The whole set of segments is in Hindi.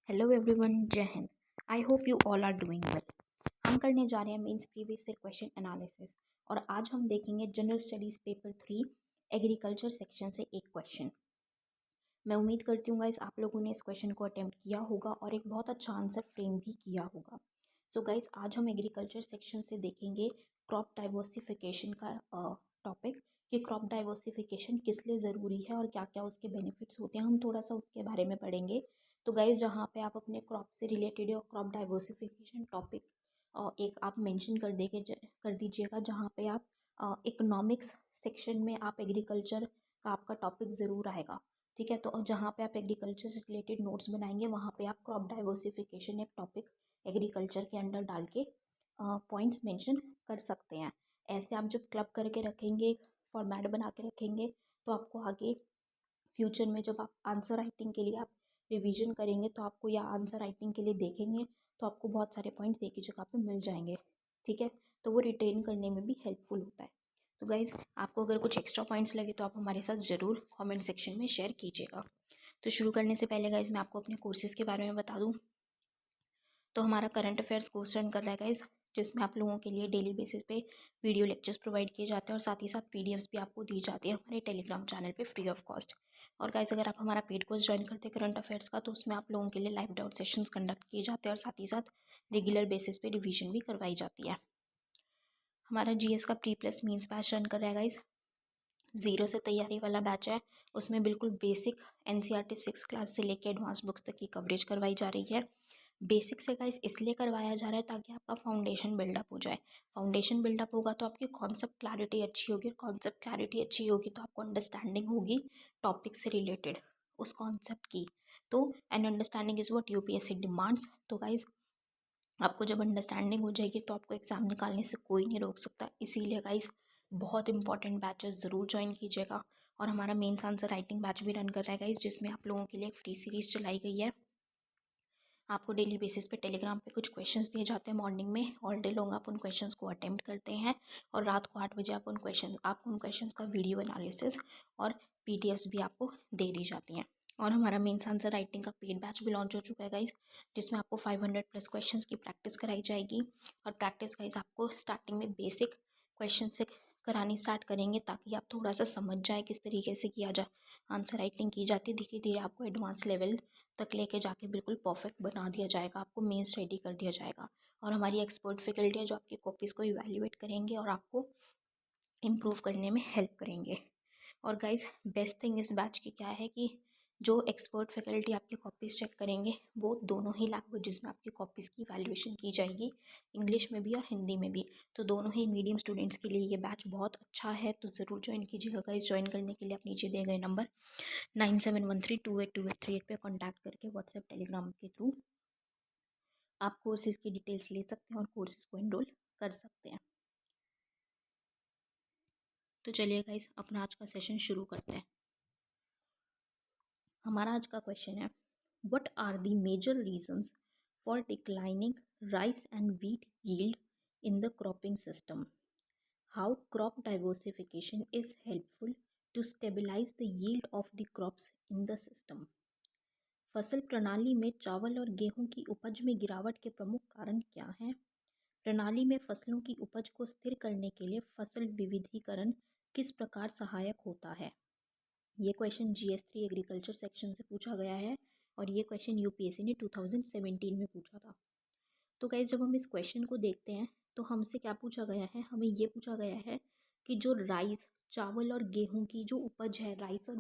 Hello everyone, Jai Hind. I hope you all are doing well. हम करने जा रहे हैं mains previous year question analysis और आज हम देखेंगे general studies paper 3 agriculture section से एक क्वेश्चन। मैं उम्मीद करती हूँ गाइस आप लोगों ने इस क्वेश्चन को अटेम्प्ट किया होगा और एक बहुत अच्छा आंसर फ्रेम भी किया होगा। सो गाइस आज हम एग्रीकल्चर सेक्शन से देखेंगे क्रॉप डाइवर्सिफिकेशन का टॉपिक कि क्रॉप डाइवर्सिफिकेशन किस लिए ज़रूरी है और क्या क्या उसके बेनिफिट्स होते हैं, हम थोड़ा सा उसके बारे में पढ़ेंगे। तो गाइस जहाँ पे आप अपने क्रॉप से रिलेटेड या क्रॉप डाइवर्सिफिकेशन टॉपिक एक आप मेंशन कर दीजिएगा जहाँ पे आप इकोनॉमिक्स सेक्शन में आप एग्रीकल्चर का आपका टॉपिक ज़रूर आएगा। ठीक है, तो जहाँ पे आप एग्रीकल्चर से रिलेटेड नोट्स बनाएंगे वहाँ पे आप क्रॉप डाइवर्सिफिकेशन एक टॉपिक एग्रीकल्चर के अंडर डाल के पॉइंट्स मेंशन कर सकते हैं। ऐसे आप जब क्लब करके रखेंगे, फॉर्मेट बना के रखेंगे, तो आपको आगे फ्यूचर में जब आप आंसर राइटिंग के लिए आप रिवीजन करेंगे तो आपको या आंसर राइटिंग के लिए देखेंगे तो आपको बहुत सारे पॉइंट्स एक ही जगह पे मिल जाएंगे। ठीक है, तो वो रिटेन करने में भी हेल्पफुल होता है। तो गाइज़ आपको अगर कुछ एक्स्ट्रा पॉइंट्स लगे तो आप हमारे साथ ज़रूर कमेंट सेक्शन में शेयर कीजिएगा। तो शुरू करने से पहले गाइज़ मैं आपको अपने कोर्सेज़ के बारे में बता दूँ तो हमारा करंट अफेयर्स कोर्स रन कर रहा है गाइज़, जिसमें आप लोगों के लिए डेली बेसिस पे वीडियो लेक्चर्स प्रोवाइड किए जाते हैं और साथ ही साथ पीडीएफ्स भी आपको दी जाती है हमारे टेलीग्राम चैनल पे फ्री ऑफ कॉस्ट। और गाइज़ अगर आप हमारा पेड कोर्स ज्वाइन करते हैं करंट अफेयर्स का तो उसमें आप लोगों के लिए लाइव डाउट सेशंस कंडक्ट किए जाते हैं और साथ ही साथ रेगुलर बेसिस पे रिविजन भी करवाई जाती है। हमारा जीएस का pre plus means batch run कर रहा है गाइज़, 0 से तैयारी वाला बैच है। उसमें बिल्कुल बेसिक एनसीईआरटी 6 क्लास से लेके एडवांस बुक्स तक की कवरेज करवाई जा रही है। बेसिक से गाइस इसलिए करवाया जा रहा है ताकि आपका फाउंडेशन बिल्डअप हो जाए। फाउंडेशन बिल्डअप होगा तो आपकी कॉन्सेप्ट क्लैरिटी अच्छी होगी और कॉन्सेप्ट क्लैरिटी अच्छी होगी तो आपको अंडरस्टैंडिंग होगी टॉपिक से रिलेटेड उस कॉन्सेप्ट की। तो an understanding is what UPSC demands. तो गाइज आपको जब अंडरस्टैंडिंग हो जाएगी तो आपको एग्ज़ाम निकालने से कोई नहीं रोक सकता। इसीलिए गाइज बहुत इंपॉर्टेंट बैचेस ज़रूर ज्वाइन कीजिएगा। और हमारा मेंस आंसर राइटिंग बैच भी रन कर रहा है गाइज, जिसमें आप लोगों के लिए एक फ्री सीरीज़ चलाई गई है। आपको डेली बेसिस पे टेलीग्राम पे कुछ क्वेश्चंस दिए जाते हैं मॉर्निंग में, ऑल डे लॉन्ग आप उन क्वेश्चंस को अटेम्प्ट करते हैं और रात को 8 बजे आप उन क्वेश्चंस का वीडियो एनालिसिस और पीडीएफ्स भी आपको दे दी जाती हैं। और हमारा मेंस आंसर राइटिंग का पेड बैच भी लॉन्च हो चुका है गाइस, जिसमें आपको 500 प्लस क्वेश्चंस की प्रैक्टिस कराई जाएगी। और प्रैक्टिस गाइस आपको स्टार्टिंग में बेसिक क्वेश्चन से करानी स्टार्ट करेंगे ताकि आप थोड़ा सा समझ जाए किस तरीके से किया जा आंसर राइटिंग की जाती है। धीरे धीरे आपको एडवांस लेवल तक लेके जाके बिल्कुल परफेक्ट बना दिया जाएगा, आपको मेंस रेडी कर दिया जाएगा। और हमारी एक्सपर्ट फैकल्टी है जो आपकी कॉपीज़ को इवैल्यूएट करेंगे और आपको इम्प्रूव करने में हेल्प करेंगे। और गाइज बेस्ट थिंग इस बैच की क्या है कि जो एक्सपर्ट फैकल्टी आपकी कॉपीज़ चेक करेंगे वो दोनों ही लैंग्वेजेस में आपकी कॉपीज़ की इवैल्यूएशन की जाएगी, इंग्लिश में भी और हिंदी में भी। तो दोनों ही मीडियम स्टूडेंट्स के लिए ये बैच बहुत अच्छा है, तो ज़रूर ज्वाइन कीजिएगा गाइज। ज्वाइन करने के लिए आप नीचे दिए गए नंबर 9713282838 पे कॉन्टैक्ट करके व्हाट्सएप टेलीग्राम के थ्रू आप कोर्सेज़ की डिटेल्स ले सकते हैं और कोर्सेज़ को एनरोल कर सकते हैं। तो चलिए गाइस अपना आज का सेशन शुरू करते हैं। हमारा आज का क्वेश्चन है, what are the major reasons for declining rice and wheat yield in the cropping system? How crop diversification is helpful to stabilise the yield of the crops in the system? फसल प्रणाली में चावल और गेहूं की उपज में गिरावट के प्रमुख कारण क्या हैं? प्रणाली में फसलों की उपज को स्थिर करने के लिए फसल विविधीकरण किस प्रकार सहायक होता है? ये क्वेश्चन GS3 एग्रीकल्चर सेक्शन से पूछा गया है और ये क्वेश्चन यूपीएससी ने 2017 में पूछा था। तो गाइस जब हम इस क्वेश्चन को देखते हैं तो हमसे क्या पूछा गया है, हमें ये पूछा गया है कि जो राइस चावल और गेहूं की जो उपज है, राइस और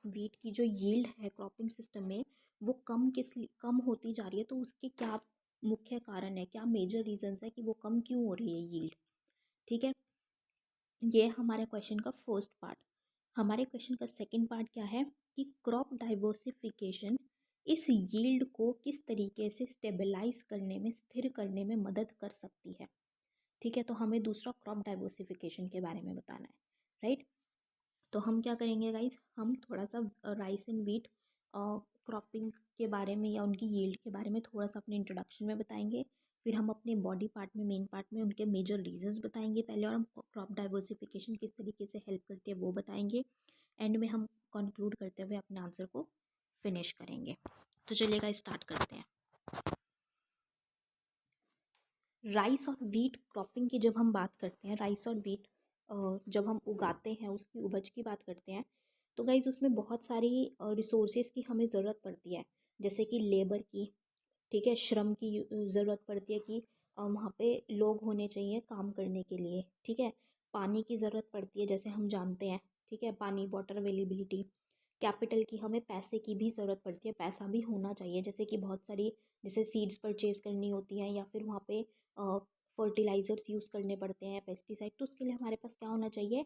वीट की जो यील्ड है क्रॉपिंग सिस्टम में वो कम होती जा रही है। तो उसके क्या मुख्य कारण है, क्या मेजर रीजंस है कि वो कम क्यों हो रही है यील्ड? ठीक है, ये हमारे क्वेश्चन का फर्स्ट पार्ट। हमारे क्वेश्चन का सेकंड पार्ट क्या है कि क्रॉप डाइवर्सिफिकेशन इस यील्ड को किस तरीके से स्टेबलाइज करने में, स्थिर करने में मदद कर सकती है। ठीक है, तो हमें दूसरा क्रॉप डाइवर्सिफिकेशन के बारे में बताना है, राइट। तो हम क्या करेंगे गाइज, हम थोड़ा सा राइस एंड व्हीट क्रॉपिंग के बारे में या उनकी यील्ड के बारे में थोड़ा सा अपने इंट्रोडक्शन में बताएंगे। फिर हम अपने बॉडी पार्ट में, मेन पार्ट में उनके मेजर रीजंस बताएंगे पहले, और हम क्रॉप डाइवर्सिफिकेशन किस तरीके से हेल्प करती है वो बताएंगे। एंड में हम कंक्लूड करते हुए अपने आंसर को फिनिश करेंगे। तो चलिएगा स्टार्ट करते हैं। राइस और वीट क्रॉपिंग की जब हम बात करते हैं, राइस और वीट जब हम उगाते हैं, उसकी उपज की बात करते हैं, तो गाइज उसमें बहुत सारी रिसोर्सेज की हमें ज़रूरत पड़ती है। जैसे कि लेबर की, ठीक है, श्रम की ज़रूरत पड़ती है कि वहाँ पे लोग होने चाहिए काम करने के लिए, ठीक है। पानी की ज़रूरत पड़ती है, जैसे हम जानते हैं, ठीक है, पानी, वाटर अवेलेबिलिटी। कैपिटल की, हमें पैसे की भी ज़रूरत पड़ती है, पैसा भी होना चाहिए, जैसे कि बहुत सारी, जैसे सीड्स परचेज़ करनी होती हैं या फिर वहाँ पे फर्टिलाइज़र्स यूज़ करने पड़ते हैं, पेस्टिसाइड, तो उसके लिए हमारे पास क्या होना चाहिए,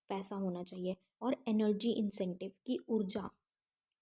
पैसा होना चाहिए। और एनर्जी इंसेंटिव की, ऊर्जा,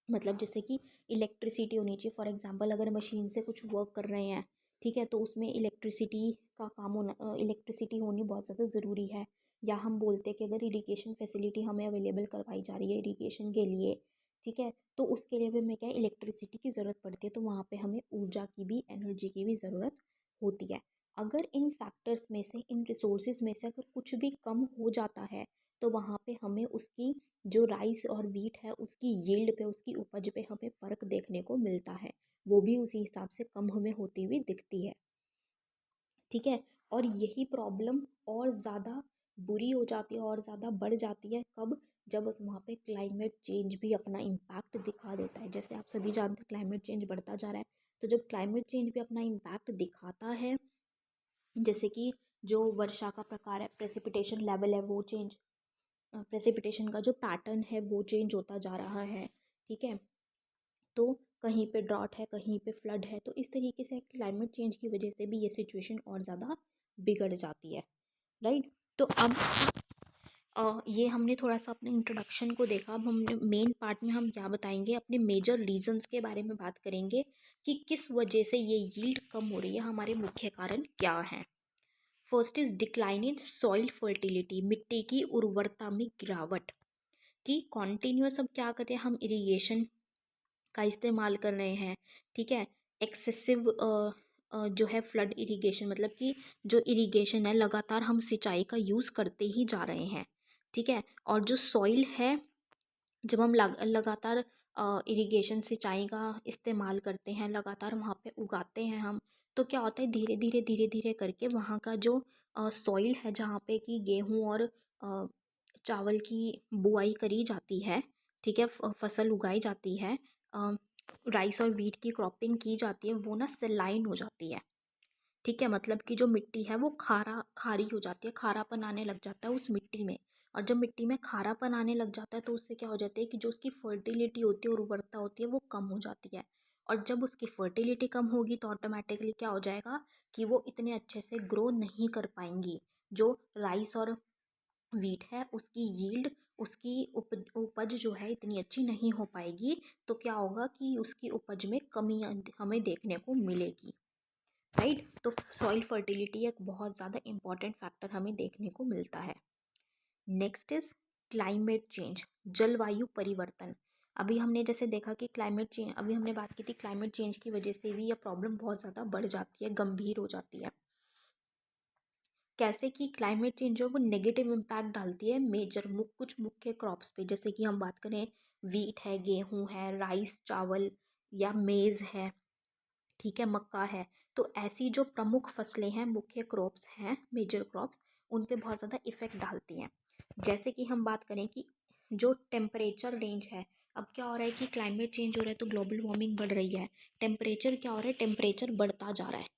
मतलब जैसे कि इलेक्ट्रिसिटी होनी चाहिए। फॉर एग्जांपल अगर मशीन से कुछ वर्क कर रहे हैं, ठीक है, तो उसमें इलेक्ट्रिसिटी का काम होना, इलेक्ट्रिसिटी होनी बहुत ज़्यादा ज़रूरी है। या हम बोलते हैं कि अगर इरिगेशन फैसिलिटी हमें अवेलेबल करवाई जा रही है इरिगेशन के लिए, ठीक है, तो उसके लिए भी हमें क्या है, इलेक्ट्रिसिटी की ज़रूरत पड़ती है, तो वहाँ पे हमें ऊर्जा की भी, एनर्जी की भी ज़रूरत होती है। अगर इन फैक्टर्स में से, इन रिसोर्सेज में से अगर कुछ भी कम हो जाता है, तो वहाँ पे हमें उसकी, जो राइस और वीट है, उसकी यील्ड पे, उसकी उपज पे हमें फ़र्क देखने को मिलता है। वो भी उसी हिसाब से कम हमें होती हुई दिखती है, ठीक है। और यही प्रॉब्लम और ज़्यादा बुरी हो जाती है, और ज़्यादा बढ़ जाती है कब, जब उस वहाँ पे क्लाइमेट चेंज भी अपना इम्पैक्ट दिखा देता है। जैसे आप सभी जानते हैं क्लाइमेट चेंज बढ़ता जा रहा है, तो जब क्लाइमेट चेंज भी अपना इम्पैक्ट दिखाता है, जैसे कि जो वर्षा का प्रकार है, प्रेसिपिटेशन लेवल है वो चेंज, प्रेसिपिटेशन का जो पैटर्न है वो चेंज होता जा रहा है, ठीक है। तो कहीं पे ड्रॉट है, कहीं पे फ्लड है, तो इस तरीके से क्लाइमेट चेंज की वजह से भी ये सिचुएशन और ज़्यादा बिगड़ जाती है, राइट। तो अब ये हमने थोड़ा सा अपने इंट्रोडक्शन को देखा। अब हमने मेन पार्ट में हम क्या बताएंगे, अपने मेजर रीजंस के बारे में बात करेंगे कि किस वजह से ये यील्ड कम हो रही है, हमारे मुख्य कारण क्या हैं। First is decline in soil fertility, मिट्टी की उर्वरता में गिरावट। कि कॉन्टीन्यूस अब क्या कर रहे हैं हम, इरिगेशन का इस्तेमाल कर रहे हैं, ठीक है। एक्सेसिव जो है फ्लड इरिगेशन, मतलब कि जो इरिगेशन है, लगातार हम सिंचाई का यूज़ करते ही जा रहे हैं, ठीक है। और जो सॉइल है, जब हम लगातार इरिगेशन, सिंचाई का इस्तेमाल करते हैं, लगातार वहाँ पे उगाते हैं हम, तो क्या होता है, धीरे धीरे धीरे धीरे करके वहाँ का जो सॉइल है, जहाँ पे कि गेहूँ और चावल की बुआई करी जाती है, ठीक है, फसल उगाई जाती है, राइस और वीट की क्रॉपिंग की जाती है, वो ना सेलाइन हो जाती है, ठीक है। मतलब कि जो मिट्टी है वो खारी हो जाती है, खारापन आने लग जाता है उस मिट्टी में। और जब मिट्टी में खारापन आने लग जाता है, तो उससे क्या हो जाता है कि जो उसकी फर्टिलिटी होती है, उर्वरता होती है, वो कम हो जाती है। और जब उसकी फर्टिलिटी कम होगी, तो ऑटोमेटिकली क्या हो जाएगा कि वो इतने अच्छे से ग्रो नहीं कर पाएंगी। जो राइस और वीट है, उसकी यील्ड, उसकी उपज जो है इतनी अच्छी नहीं हो पाएगी। तो क्या होगा कि उसकी उपज में कमी हमें देखने को मिलेगी, राइट। तो सॉइल फर्टिलिटी एक बहुत ज़्यादा इंपॉर्टेंट फैक्टर हमें देखने को मिलता है। नेक्स्ट इज क्लाइमेट चेंज, जलवायु परिवर्तन। अभी हमने जैसे देखा कि क्लाइमेट चेंज, अभी हमने बात की थी, क्लाइमेट चेंज की वजह से भी यह प्रॉब्लम बहुत ज़्यादा बढ़ जाती है, गंभीर हो जाती है। कैसे कि क्लाइमेट चेंज जो वो नेगेटिव इम्पैक्ट डालती है मेजर कुछ मुख्य क्रॉप्स पे, जैसे कि हम बात करें, वीट है, गेहूँ है, राइस चावल या मेज़ है, ठीक है, मक्का है। तो ऐसी जो प्रमुख फसलें हैं, मुख्य क्रॉप्स हैं, मेजर क्रॉप्स, उन पे बहुत ज़्यादा इफ़ेक्ट डालती हैं। जैसे कि हम बात करें कि जो टेम्परेचर रेंज है, अब क्या हो रहा है कि क्लाइमेट चेंज हो रहा है, तो ग्लोबल वार्मिंग बढ़ रही है, टेम्परेचर क्या हो रहा है, टेम्परेचर बढ़ता जा रहा है।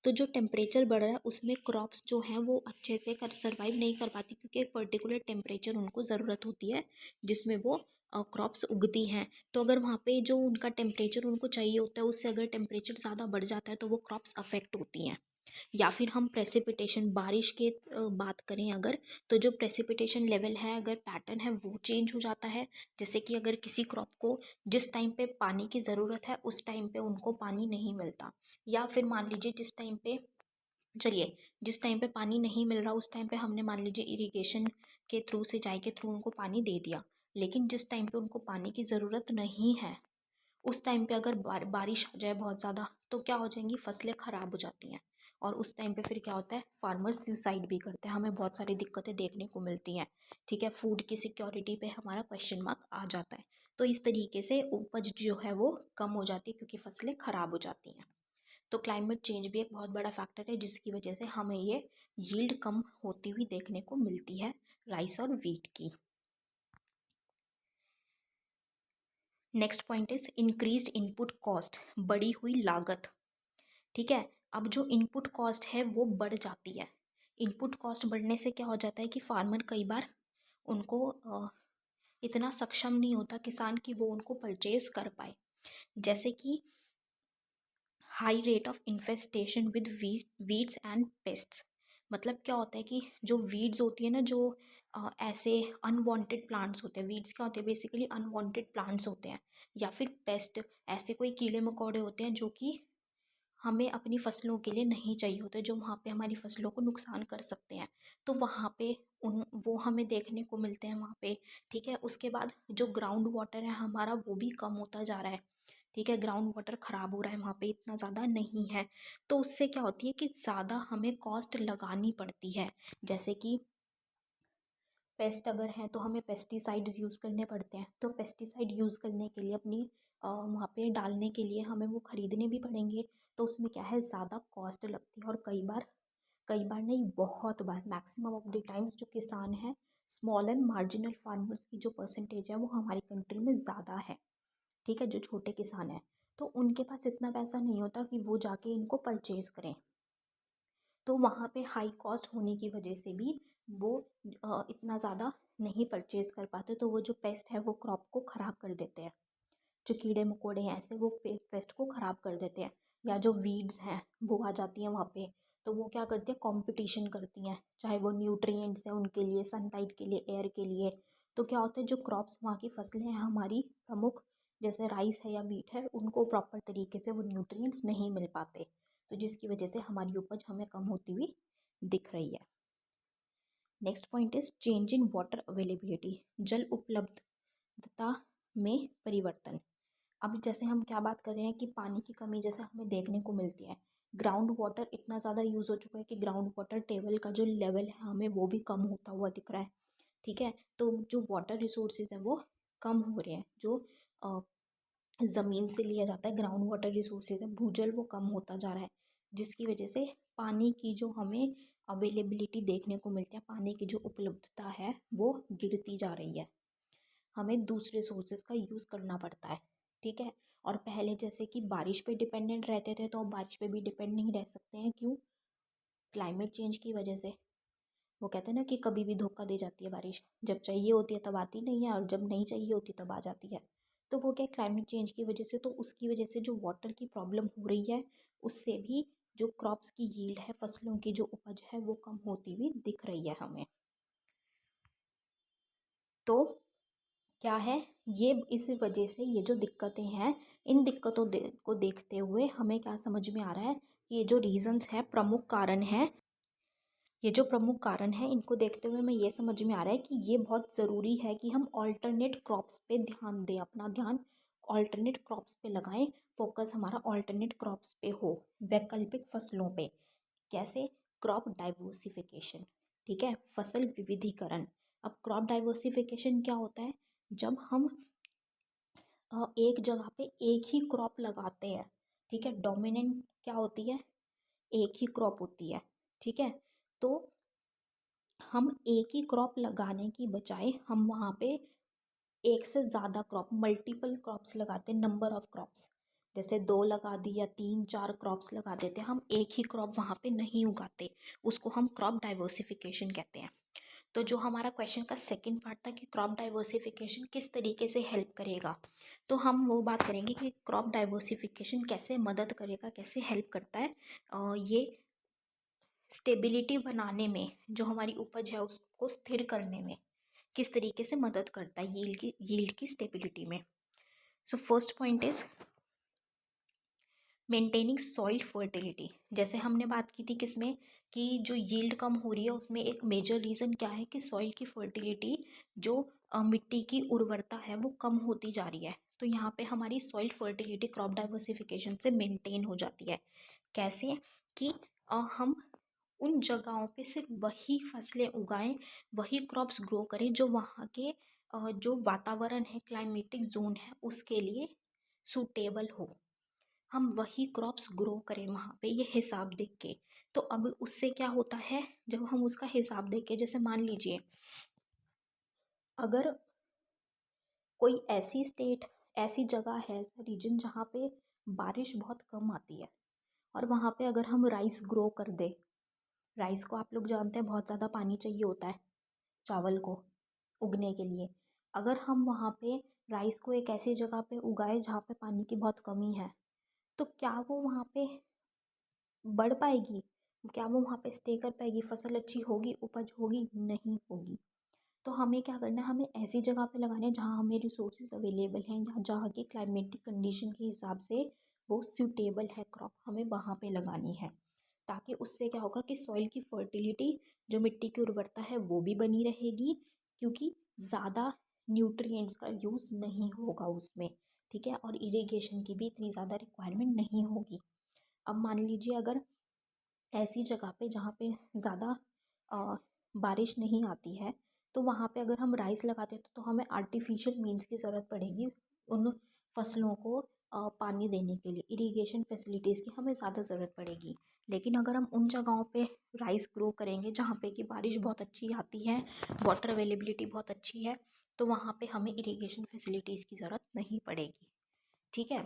तो जो टेम्परेचर बढ़ रहा है, उसमें क्रॉप्स जो हैं वो अच्छे से सर्वाइव नहीं कर पाती, क्योंकि एक पर्टिकुलर टेम्परेचर उनको ज़रूरत होती है जिसमें वो क्रॉप्स उगती हैं। तो अगर वहाँ पे जो उनका टेम्परेचर उनको चाहिए होता है, उससे अगर टेम्परेचर ज़्यादा बढ़ जाता है, तो वो क्रॉप्स अफेक्ट होती हैं। या फिर हम प्रेसिपिटेशन, बारिश के बात करें अगर, तो जो प्रेसिपिटेशन लेवल है, अगर पैटर्न है वो चेंज हो जाता है। जैसे कि अगर किसी क्रॉप को जिस टाइम पे पानी की ज़रूरत है, उस टाइम पे उनको पानी नहीं मिलता। या फिर मान लीजिए जिस टाइम पे, चलिए, जिस टाइम पे पानी नहीं मिल रहा, उस टाइम पे हमने मान लीजिए इरिगेशन के थ्रू, सिंचाई के थ्रू उनको पानी दे दिया। लेकिन जिस टाइम पे उनको पानी की ज़रूरत नहीं है, उस टाइम पे अगर बारिश हो जाए बहुत ज़्यादा, तो क्या हो जाएंगी, फसलें ख़राब हो जाती हैं। और उस टाइम पे फिर क्या होता है, फार्मर्स सुसाइड भी करते हैं, हमें बहुत सारी दिक्कतें देखने को मिलती हैं, ठीक है। फूड की सिक्योरिटी पे हमारा क्वेश्चन मार्क आ जाता है। तो इस तरीके से उपज जो है वो कम हो जाती है क्योंकि फसलें ख़राब हो जाती हैं। तो क्लाइमेट चेंज भी एक बहुत बड़ा फैक्टर है जिसकी वजह से हमें ये यील्ड कम होती हुई देखने को मिलती है राइस और वीट की। Next point is increased input cost, बढ़ी हुई लागत। ठीक है, अब जो इनपुट कॉस्ट है वो बढ़ जाती है। इनपुट कॉस्ट बढ़ने से क्या हो जाता है कि फार्मर कई बार उनको इतना सक्षम नहीं होता किसान कि वो उनको परचेज कर पाए। जैसे कि high rate of infestation with weeds and pests. मतलब क्या होता है कि जो वीड्स होती है ना, जो ऐसे अनवांटेड प्लांट्स होते हैं, वीड्स क्या होते हैं बेसिकली अनवांटेड प्लांट्स होते हैं, या फिर पेस्ट ऐसे कोई कीड़े मकोड़े होते हैं जो कि हमें अपनी फसलों के लिए नहीं चाहिए होते, जो वहाँ पे हमारी फसलों को नुकसान कर सकते हैं। तो वहाँ पे वो हमें देखने को मिलते हैं वहाँ पे। ठीक है, उसके बाद जो ग्राउंड वाटर है हमारा वो भी कम होता जा रहा है। ठीक है, ग्राउंड वाटर ख़राब हो रहा है, वहाँ पे इतना ज़्यादा नहीं है। तो उससे क्या होती है कि ज़्यादा हमें कॉस्ट लगानी पड़ती है। जैसे कि पेस्ट अगर हैं तो हमें पेस्टिसाइड्स यूज़ करने पड़ते हैं, तो पेस्टिसाइड यूज़ करने के लिए अपनी वहाँ पे डालने के लिए हमें वो ख़रीदने भी पड़ेंगे। तो उसमें क्या है, ज़्यादा कॉस्ट लगती है। और कई बार नहीं, बहुत बार, मैक्सिमम ऑफ द टाइम्स जो किसान हैं, स्मॉल एंड मार्जिनल फार्मर्स की जो परसेंटेज है वो हमारी कंट्री में ज़्यादा है। ठीक है, जो छोटे किसान हैं तो उनके पास इतना पैसा नहीं होता कि वो जाके इनको परचेज़ करें। तो वहाँ पे हाई कॉस्ट होने की वजह से भी वो इतना ज़्यादा नहीं परचेज़ कर पाते, तो वो जो पेस्ट है वो क्रॉप को ख़राब कर देते हैं। जो कीड़े मकोड़े हैं ऐसे वो पेस्ट को ख़राब कर देते हैं। या जो वीड्स हैं वो आ जाती हैं वहाँ पे, तो वो क्या करती है, कंपटीशन करती हैं, चाहे वो न्यूट्रिएंट्स हैं उनके लिए, सनलाइट के लिए, एयर के लिए। तो क्या होता है, जो क्रॉप्स वहाँ की फसलें हैं हमारी प्रमुख, जैसे राइस है या वीट है, उनको प्रॉपर तरीके से वो न्यूट्रिएंट्स नहीं मिल पाते, तो जिसकी वजह से हमारी उपज हमें कम होती हुई दिख रही है। Next point is change in water availability, जल उपलब्धता में परिवर्तन। अब जैसे हम क्या बात कर रहे हैं कि पानी की कमी जैसे हमें देखने को मिलती है, ग्राउंड वाटर इतना ज़्यादा यूज़ हो चुका है कि ग्राउंड वाटर टेबल का जो लेवल है हमें वो भी कम होता हुआ दिख रहा है। ठीक है, तो जो वाटर रिसोर्सेज हैं वो कम हो रहे हैं। जो ज़मीन से लिया जाता है ग्राउंड वाटर रिसोर्सेज है, भूजल वो कम होता जा रहा है, जिसकी वजह से पानी की जो हमें अवेलेबिलिटी देखने को मिलती है, पानी की जो उपलब्धता है वो गिरती जा रही है। हमें दूसरे सोर्सेज का यूज़ करना पड़ता है। ठीक है, और पहले जैसे कि बारिश पे डिपेंडेंट रहते थे, तो अब बारिश पे भी डिपेंड नहीं रह सकते हैं। क्यों? क्लाइमेट चेंज की वजह से। वो कहते हैं ना कि कभी भी धोखा दे जाती है बारिश, जब चाहिए होती है तब आती नहीं है और जब नहीं चाहिए होती तब आ जाती है। तो वो क्या, क्लाइमेट चेंज की वजह से, तो उसकी वजह से जो वाटर की प्रॉब्लम हो रही है उससे भी जो क्रॉप्स की यील्ड है, फसलों की जो उपज है वो कम होती हुई दिख रही है हमें। तो क्या है, ये इस वजह से ये जो दिक्कतें हैं, इन दिक्कतों को देखते हुए हमें क्या समझ में आ रहा है कि ये जो रीजंस है, प्रमुख कारण है, ये जो प्रमुख कारण है इनको देखते हुए हमें ये समझ में आ रहा है कि ये बहुत ज़रूरी है कि हम ऑल्टरनेट क्रॉप्स पे ध्यान दें, अपना ध्यान ऑल्टरनेट क्रॉप्स पे लगाएं। फोकस हमारा ऑल्टरनेट क्रॉप्स पे हो, वैकल्पिक फसलों पे। कैसे? Crop diversification. ठीक है, फसल विविधीकरण। अब क्रॉप डाइवर्सिफिकेशन क्या होता है, जब हम एक जगह पे एक ही क्रॉप लगाते हैं। ठीक है, डोमिनेंट क्या होती है, एक ही क्रॉप होती है। ठीक है, तो हम एक ही क्रॉप लगाने की बजाय हम वहाँ पे एक से ज़्यादा क्रॉप, मल्टीपल क्रॉप्स लगाते हैं, नंबर ऑफ़ क्रॉप्स। जैसे 2 लगा दी या 3-4 क्रॉप्स लगा देते हैं, हम एक ही क्रॉप वहाँ पे नहीं उगाते, उसको हम क्रॉप डाइवर्सिफिकेशन कहते हैं। तो जो हमारा क्वेश्चन का सेकंड पार्ट था कि क्रॉप डाइवर्सिफिकेशन किस तरीके से हेल्प करेगा, तो हम वो बात करेंगे कि क्रॉप डाइवर्सिफिकेशन कैसे मदद करेगा, कैसे हेल्प करता है ये स्टेबिलिटी बनाने में, जो हमारी उपज है उसको स्थिर करने में किस तरीके से मदद करता है, यील्ड की स्टेबिलिटी में। So first point is maintaining soil fertility. जैसे हमने बात की थी किसमें, कि जो यील्ड कम हो रही है उसमें एक मेजर रीज़न क्या है कि सॉइल की फर्टिलिटी, जो मिट्टी की उर्वरता है वो कम होती जा रही है। तो यहाँ पे हमारी सॉइल फर्टिलिटी क्रॉप डाइवर्सिफिकेशन से मेंटेन हो जाती है। कैसे? कि हम उन जगहों पे सिर्फ वही फसलें उगाएं, वही क्रॉप्स ग्रो करें जो वहाँ के जो वातावरण है, क्लाइमेटिक जोन है, उसके लिए सूटेबल हो, हम वही क्रॉप्स ग्रो करें वहाँ पे, ये हिसाब देख के। तो अब उससे क्या होता है, जब हम उसका हिसाब देख के, जैसे मान लीजिए अगर कोई ऐसी स्टेट, ऐसी जगह है, ऐसा रीजन जहाँ पे बारिश बहुत कम आती है, और वहाँ पे अगर हम राइस ग्रो कर दे, राइस को आप लोग जानते हैं बहुत ज़्यादा पानी चाहिए होता है चावल को उगने के लिए। अगर हम वहाँ पे राइस को एक ऐसी जगह पे उगाए जहाँ पे पानी की बहुत कमी है, तो क्या वो वहाँ पे बढ़ पाएगी? क्या वो वहाँ पे स्टे कर पाएगी? फसल अच्छी होगी, उपज होगी? नहीं होगी। तो हमें क्या करना है, हमें ऐसी जगह पे लगाना है जहाँ हमें रिसोर्सेज अवेलेबल हैं, या जहाँ की क्लाइमेटिक कंडीशन के हिसाब से वो सूटेबल है क्रॉप, हमें वहाँ पे लगानी है। ताकि उससे क्या होगा कि सॉइल की फर्टिलिटी, जो मिट्टी की उर्वरता है, वो भी बनी रहेगी, क्योंकि ज़्यादा न्यूट्रिएंट्स का यूज़ नहीं होगा उसमें। ठीक है, और इरिगेशन की भी इतनी ज़्यादा रिक्वायरमेंट नहीं होगी। अब मान लीजिए अगर ऐसी जगह पे जहाँ पे ज़्यादा बारिश नहीं आती है, तो वहाँ पे अगर हम राइस लगाते हैं तो हमें आर्टिफिशियल मीन्स की ज़रूरत पड़ेगी उन फसलों को पानी देने के लिए, इरिगेशन फैसिलिटीज़ की हमें ज़्यादा ज़रूरत पड़ेगी। लेकिन अगर हम उन जगहों पे राइस ग्रो करेंगे जहाँ पे कि बारिश बहुत अच्छी आती है, वाटर अवेलेबिलिटी बहुत अच्छी है, तो वहाँ पे हमें इरिगेशन फैसिलिटीज़ की ज़रूरत नहीं पड़ेगी। ठीक है,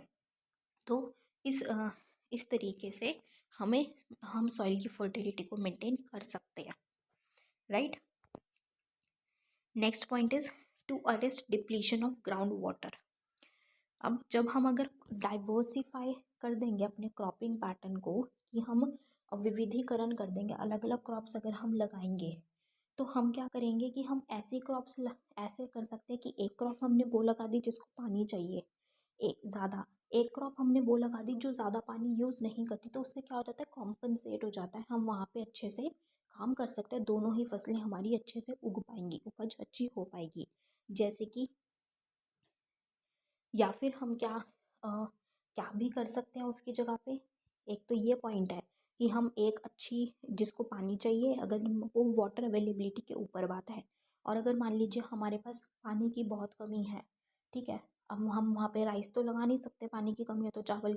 तो इस तरीके से हमें हम सॉइल की फर्टिलिटी को मेंटेन कर सकते हैं, right. Next point is to arrest depletion of ground water. अब जब हम अगर डाइवर्सिफाई कर देंगे अपने क्रॉपिंग पैटर्न को, कि हम विविधीकरण कर देंगे, अलग अलग क्रॉप्स अगर हम लगाएंगे, तो हम क्या करेंगे कि हम ऐसी क्रॉप्स ऐसे कर सकते हैं कि एक क्रॉप हमने वो लगा दी जिसको पानी चाहिए एक ज़्यादा, एक क्रॉप हमने वो लगा दी जो ज़्यादा पानी यूज़ नहीं करती, तो उससे क्या हो जाता है, कॉम्पनसेट हो जाता है, हम वहाँ पे अच्छे से काम कर सकते हैं, दोनों ही फसलें हमारी अच्छे से उग पाएंगी, उपज अच्छी हो पाएगी। जैसे कि, या फिर हम क्या भी कर सकते हैं उसकी जगह पे, एक तो ये पॉइंट है कि हम एक अच्छी, जिसको पानी चाहिए, अगर वो वाटर अवेलेबिलिटी के ऊपर बात है, और अगर मान लीजिए हमारे पास पानी की बहुत कमी है, ठीक है, अब हम वहाँ पे राइस तो लगा नहीं सकते, पानी की कमी है, तो चावल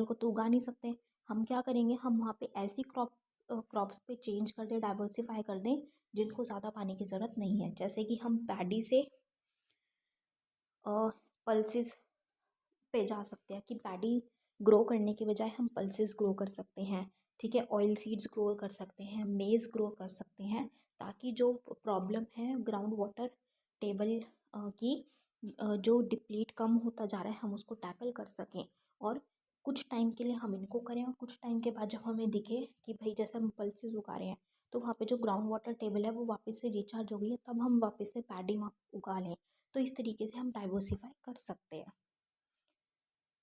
को तो उगा नहीं सकते। हम क्या करेंगे, हम वहाँ पे ऐसी क्रॉप्स पे चेंज कर दें, डाइवर्सिफाई कर दें, जिनको ज़्यादा पानी की ज़रूरत नहीं है। जैसे कि हम पैडी से पल्सेस पे जा सकते हैं, कि पैडी ग्रो करने के बजाय हम पल्सेस ग्रो कर सकते हैं। ठीक है, ऑयल सीड्स ग्रो कर सकते हैं, मेज़ ग्रो कर सकते हैं, ताकि जो प्रॉब्लम है ग्राउंड वाटर टेबल की, जो डिप्लीट कम होता जा रहा है, हम उसको टैकल कर सकें। और कुछ टाइम के लिए हम इनको करें, और कुछ टाइम के बाद जब हमें दिखे कि भाई जैसे हम पल्सेस उगा रहे हैं, तो वहाँ पे जो ग्राउंड वाटर टेबल है वो वापस से रिचार्ज हो गई है, तब हम वापस से पैडी वहाँ उगा लें। तो इस तरीके से हम डाइवर्सिफाई कर सकते हैं।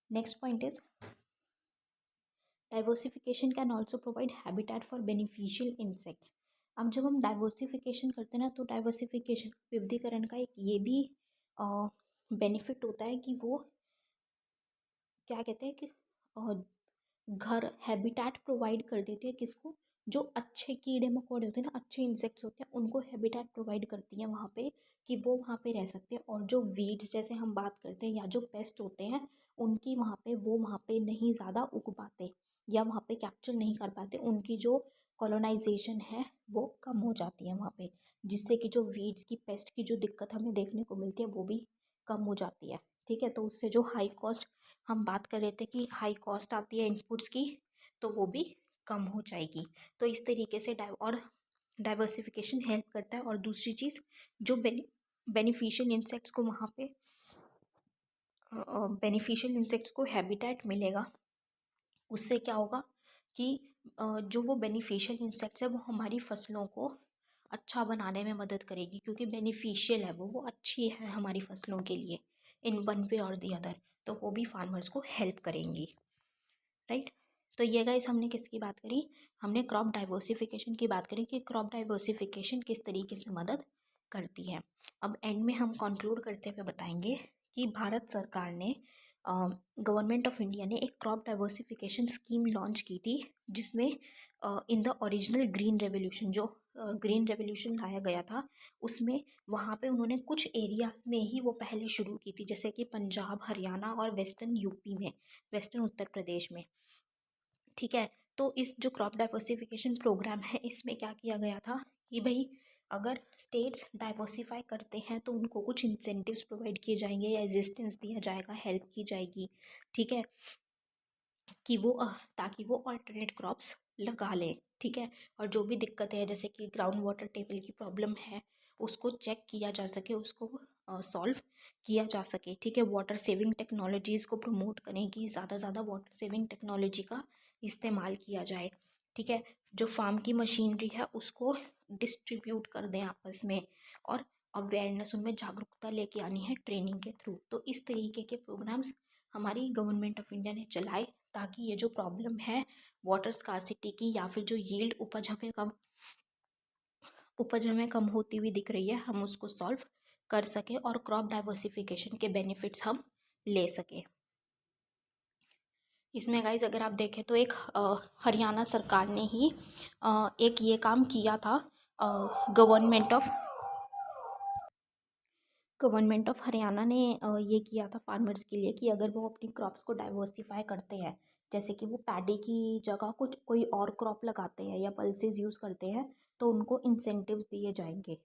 Next point is diversification can also provide habitat for beneficial insects. अब जब हम डाइवर्सिफिकेशन करते हैं ना, तो डाइवर्सिफिकेशन, विविधीकरण का एक ये भी बेनिफिट होता है कि वो क्या कहते हैं कि घर, हैबिटेट प्रोवाइड कर देती है, किसको, जो अच्छे कीड़े मकोड़े होते हैं ना, अच्छे इंसेक्ट्स होते हैं, उनको हैबिटेट प्रोवाइड करती हैं वहाँ पे, कि वो वहाँ पे रह सकते हैं। और जो वीड्स जैसे हम बात करते हैं, या जो पेस्ट होते हैं, उनकी वहाँ पे वो वहाँ पे नहीं ज़्यादा उग पाते, या वहाँ पे कैप्चर नहीं कर पाते, उनकी जो कॉलोनाइजेशन है वो कम हो जाती है वहाँ पे, जिससे कि जो वीड्स की, पेस्ट की जो दिक्कत हमें देखने को मिलती है, वो भी कम हो जाती है। ठीक है, तो उससे जो हाई कॉस्ट, हम बात कर रहे थे कि हाई कॉस्ट आती है इनपुट्स की, तो वो भी कम हो जाएगी। तो इस तरीके से डाइवर्सिफिकेशन हेल्प करता है। और दूसरी चीज़, जो बेनिफिशियल इंसेक्ट्स को वहाँ पे बेनिफिशियल इंसेक्ट्स को हैबिटेट मिलेगा, उससे क्या होगा कि जो वो बेनिफिशियल इंसेक्ट्स है वो हमारी फसलों को अच्छा बनाने में मदद करेगी, क्योंकि बेनिफिशियल है वो अच्छी है हमारी फसलों के लिए, इन वन वे और दी अदर, तो वो भी फार्मर्स को हेल्प करेंगी, राइट। तो ये गाइस हमने किसकी बात करी, हमने क्रॉप डाइवर्सिफिकेशन की बात करी, कि क्रॉप डाइवर्सिफिकेशन किस तरीके से मदद करती है। अब एंड में हम कंक्लूड करते हुए बताएंगे कि भारत सरकार ने गवर्नमेंट ऑफ इंडिया ने एक क्रॉप डाइवर्सिफिकेशन स्कीम लॉन्च की थी, जिसमें in the original green revolution, जो ग्रीन रेवोल्यूशन लाया गया था, उसमें वहाँ पे उन्होंने कुछ एरियाज में ही वो पहले शुरू की थी, जैसे कि पंजाब, हरियाणा और वेस्टर्न यूपी में, वेस्टर्न उत्तर प्रदेश में। ठीक है, तो इस जो क्रॉप डाइवर्सिफिकेशन प्रोग्राम है, इसमें क्या किया गया था कि भाई अगर स्टेट्स डाइवर्सिफाई करते हैं तो उनको कुछ इंसेंटिव्स प्रोवाइड किए जाएंगे या असिस्टेंस दिया जाएगा, हेल्प की जाएगी। ठीक है, कि वो ताकि वो ऑल्टरनेट क्रॉप्स लगा लें। ठीक है, और जो भी दिक्कतें हैं, जैसे कि ग्राउंड वाटर टेबल की प्रॉब्लम है, उसको चेक किया जा सके, उसको सॉल्व किया जा सके। ठीक है, वाटर सेविंग टेक्नोलॉजीज़ को प्रमोट करें कि ज़्यादा से ज़्यादा वाटर सेविंग टेक्नोलॉजी का इस्तेमाल किया जाए। ठीक है, जो फार्म की मशीनरी है उसको डिस्ट्रीब्यूट कर दें आपस में, और अवेयरनेस उनमें जागरूकता लेके आनी है ट्रेनिंग के थ्रू। तो इस तरीके के प्रोग्राम्स हमारी गवर्नमेंट ऑफ इंडिया ने चलाए, ताकि ये जो प्रॉब्लम है वाटर स्कार्सिटी की, या फिर जो यील्ड उपज हमें कम होती हुई दिख रही है, हम उसको सॉल्व कर सकें और क्रॉप डाइवर्सिफिकेशन के बेनिफिट्स हम ले सकें। इसमें गाइज अगर आप देखें तो एक हरियाणा सरकार ने ही एक ये काम किया था, government of government of Haryana ने ये किया था फार्मर्स के लिए कि अगर वो अपनी क्रॉप्स को डाइवर्सिफाई करते हैं, जैसे कि वो पैडी की जगह कुछ कोई और क्रॉप लगाते हैं या पल्सेस यूज़ करते हैं, तो उनको इंसेंटिव्स दिए जाएंगे।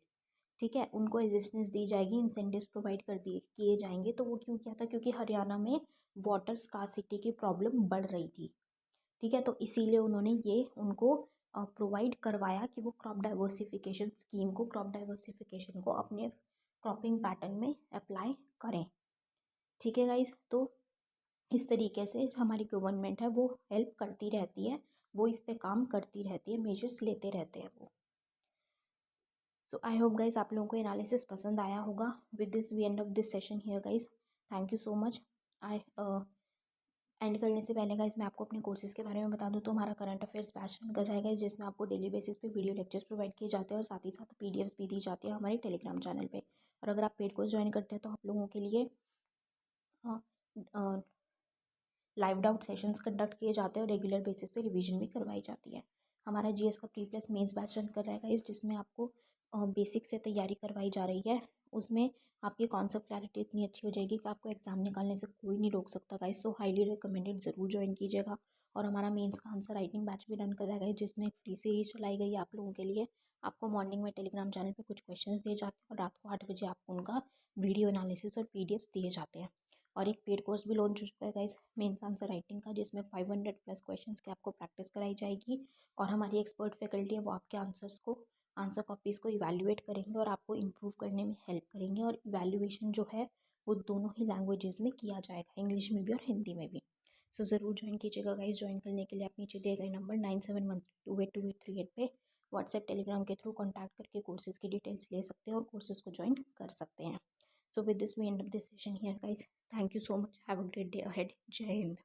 ठीक है, उनको असिस्टेंस दी जाएगी, इंसेंटिव्स प्रोवाइड कर दिए किए जाएंगे। तो वो क्यों किया था, क्योंकि हरियाणा में वाटर स्कार्सिटी की प्रॉब्लम बढ़ रही थी। ठीक है, तो इसीलिए उन्होंने ये उनको प्रोवाइड करवाया कि वो क्रॉप डाइवर्सिफिकेशन को अपने क्रॉपिंग पैटर्न में अप्लाई करें। ठीक है गाइज, तो इस तरीके से जो हमारी गवर्नमेंट है वो हेल्प करती रहती है, वो इस पे काम करती रहती है, मेजर्स लेते रहते हैं वो। सो आई होप गाइज आप लोगों को एनालिसिस पसंद आया होगा। With this we end of this session here guys. Thank you so much. I end करने से पहले गाइज मैं आपको अपने कोर्सेज़ के बारे में बता दूं, तो हमारा करंट अफेयर्स बैच रन कर रहा है गाइज, जिसमें आपको डेली बेसिस पे वीडियो लेक्चर्स प्रोवाइड किए जाते हैं और साथ ही साथ पीडीएफ्स भी दी जाती है हमारे टेलीग्राम चैनल पे। और अगर आप पेड कोर्स ज्वाइन करते हैं तो आप लोगों के लिए लाइव डाउट सेशंस कंडक्ट किए जाते हैं और रेगुलर बेसिस पे रिवीजन भी करवाई जाती है। हमारा जीएस का pre plus mains batch run कर रहेगा इस, जिसमें आपको बेसिक से तैयारी करवाई जा रही है। उसमें आपकी कॉन्सेप्ट क्लैरिटी इतनी अच्छी हो जाएगी कि आपको एग्जाम निकालने से कोई नहीं रोक सकता गाइस। सो हाईली रिकमेंडेड, ज़रूर ज्वाइन कीजिएगा। और हमारा मेंस का आंसर राइटिंग बैच भी रन कर रहेगा है, जिसमें एक फ्री सीरीज चलाई गई है आप लोगों के लिए। आपको मॉर्निंग में टेलीग्राम चैनल पे कुछ क्वेश्चंस दिए जाते हैं और रात को 8 बजे आपको उनका वीडियो एनालिसिस और पीडीएफ्स दिए जाते हैं। और एक पेड कोर्स भी लॉन्च हो चुका है गाइस, मेंस आंसर राइटिंग का, जिसमें 500 प्लस क्वेश्चंस की आपको प्रैक्टिस कराई जाएगी। और हमारी एक्सपर्ट फैकल्टी है, वो आपके आंसर कॉपीज़ को इवैल्यूएट करेंगे और आपको इम्प्रूव करने में हेल्प करेंगे। और इवैल्यूएशन जो है वो दोनों ही लैंग्वेजेस में किया जाएगा, इंग्लिश में भी और हिंदी में भी। सो ज़रूर ज्वाइन कीजिएगा गाइस। ज्वाइन करने के लिए आप नीचे दिए गए नंबर 9713282838 पे व्हाट्सएप टेलीग्राम के थ्रू कॉन्टैक्ट करके कोर्सेज़ की डिटेल्स ले सकते हैं और कोर्सेज़ को ज्वाइन कर सकते हैं। So with this we end up this session here guys. Thank you so much. Have a great day ahead. Jai Hind.